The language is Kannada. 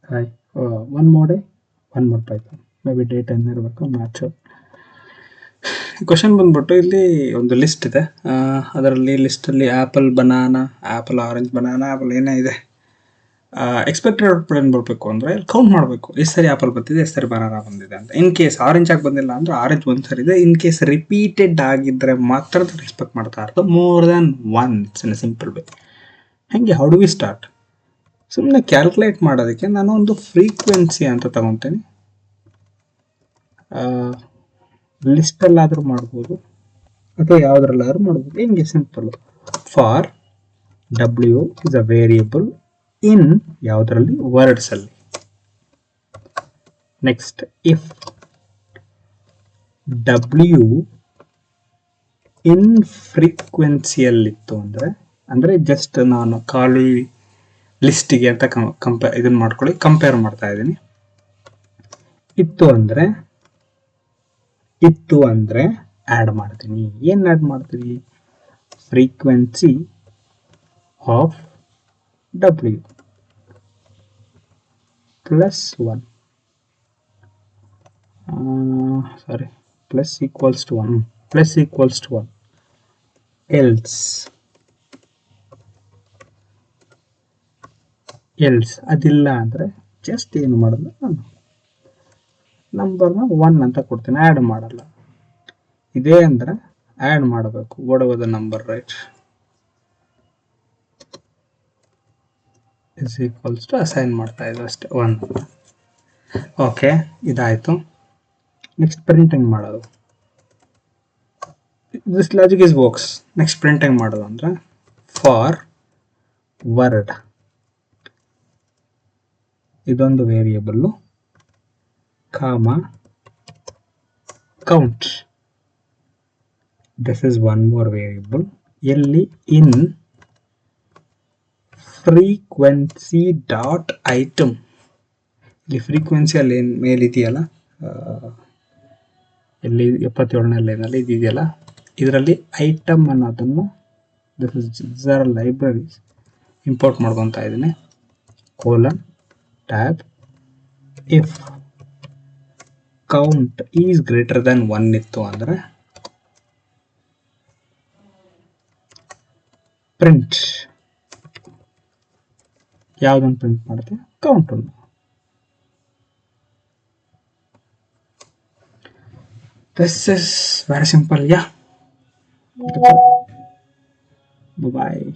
Hi. One more day, one more Python. Maybe date ಇರಬೇಕು, ಮ್ಯಾಚ್. ಕ್ವಶನ್ ಬಂದ್ಬಿಟ್ಟು ಇಲ್ಲಿ ಒಂದು ಲಿಸ್ಟ್ ಇದೆ. ಅದರಲ್ಲಿ ಲಿಸ್ಟಲ್ಲಿ apple, banana, apple, orange, banana, apple ಏನೇ ಇದೆ. ಎಕ್ಸ್ಪೆಕ್ಟೆಡ್ ಔಟ್ಪುಟ್ ಏನು ಬರಬೇಕು ಅಂದರೆ ಕೌಂಟ್ ಮಾಡಬೇಕು, ಎಷ್ಟು ಸರಿ ಆ್ಯಪಲ್ ಬಂದಿದೆ, ಎಷ್ಟು ಸರಿ ಬನಾನಾ ಬಂದಿದೆ ಅಂತ. ಇನ್ ಕೇಸ್ ಆರೆಂಜ್ ಆಗಿ ಬಂದಿಲ್ಲ ಅಂದರೆ ಆರೆಂಜ್ ಒಂದು ಸರಿ ಇದೆ. ಇನ್ ಕೇಸ್ ರಿಪೀಟೆಡ್ ಆಗಿದ್ದರೆ ಮಾತ್ರ ಎಕ್ಸ್ಪೆಕ್ಟ್ ಮಾಡ್ತಾ ಇರೋದು more than once in simple way. ಹಾಗೆ ಹೌ ಡು ವಿ ಸ್ಟಾರ್ಟ್? ಸುಮ್ಮನೆ ಕ್ಯಾಲ್ಕುಲೇಟ್ ಮಾಡೋದಕ್ಕೆ ನಾನು ಒಂದು ಫ್ರೀಕ್ವೆನ್ಸಿ ಅಂತ ತಗೊತೀನಿ. ಲಿಸ್ಟಲ್ಲಾದರೂ ಮಾಡ್ಬೋದು ಅಥವಾ ಯಾವುದ್ರಲ್ಲಾದ್ರೂ ಮಾಡ್ಬೋದು. ಹಿಂಗೆ simple. For W is a variable in ಯಾವುದರಲ್ಲಿ, ವರ್ಡ್ಸಲ್ಲಿ. ನೆಕ್ಸ್ಟ್, ಇಫ್ ಡಬ್ಲ್ಯೂ ಇನ್ ಫ್ರೀಕ್ವೆನ್ಸಿಯಲ್ಲಿತ್ತು ಅಂದರೆ ಜಸ್ಟ್ ನಾನು ಖಾಲಿ ಲಿಸ್ಟಿಗೆ ಅಂತ ಇದನ್ನು ಮಾಡ್ಕೊಳ್ಳಿ, ಕಂಪೇರ್ ಮಾಡ್ತಾ ಇದ್ದೀನಿ. ಇತ್ತು ಅಂದರೆ ಆ್ಯಡ್ ಮಾಡ್ತೀನಿ. ಏನು ಆ್ಯಡ್ ಮಾಡ್ತೀನಿ? Frequency of W plus 1, sorry, plus equals to 1, else ಅದಿಲ್ಲ ಅಂದರೆ ಜಸ್ಟ್ ಏನು ಮಾಡೋದು, ನಾನು ನಂಬರ್ನ 1 ಅಂತ ಕೊಡ್ತೀನಿ, ಆ್ಯಡ್ ಮಾಡಲ್ಲ. ಇದೇ ಅಂದರೆ ಆ್ಯಡ್ ಮಾಡಬೇಕು, ಓಡೋದ number, right, is equals to assign ಮಾಡ್ತಾ ಇದ್ದು ಅಷ್ಟೇ, 1. ಓಕೆ, ಇದಾಯಿತು. ನೆಕ್ಸ್ಟ್ ಪ್ರಿಂಟಿಂಗ್ ಮಾಡೋದು. This logic is works. Next printing ಮಾಡೋದು ಅಂದರೆ ಫಾರ್ ವರ್ಡ್, ಇದೊಂದು variable, comma count, this is one more variable. ಎಲ್ಲಿ ಇನ್ ಫ್ರೀಕ್ವೆನ್ಸಿ ಡಾಟ್ ಐಟಮ್. ಇಲ್ಲಿ ಫ್ರೀಕ್ವೆನ್ಸಿಯಲ್ಲಿ ಏನು ಮೇಲಿದೆಯಲ್ಲ, ಎಲ್ಲಿ 77ನೇ ಲೈನಲ್ಲಿ ಇದೆಯಲ್ಲ, ಇದರಲ್ಲಿ ಐಟಮ್ ಅನ್ನೋದನ್ನು ದಿಸ್ ಇಸ್ ಲೈಬ್ರರೀಸ್ ಇಂಪೋರ್ಟ್ ಮಾಡ್ಕೊತಾ ಇದ್ದೀನಿ. Colon tab if count is greater than 1 ಇತ್ತು ಅಂದರೆ ಪ್ರಿಂಟ್. ಯಾವುದನ್ನು ಪ್ರಿಂಟ್ ಮಾಡುತ್ತೆ? ಕೌಂಟನ್ನು. This is very simple, yeah. Bye.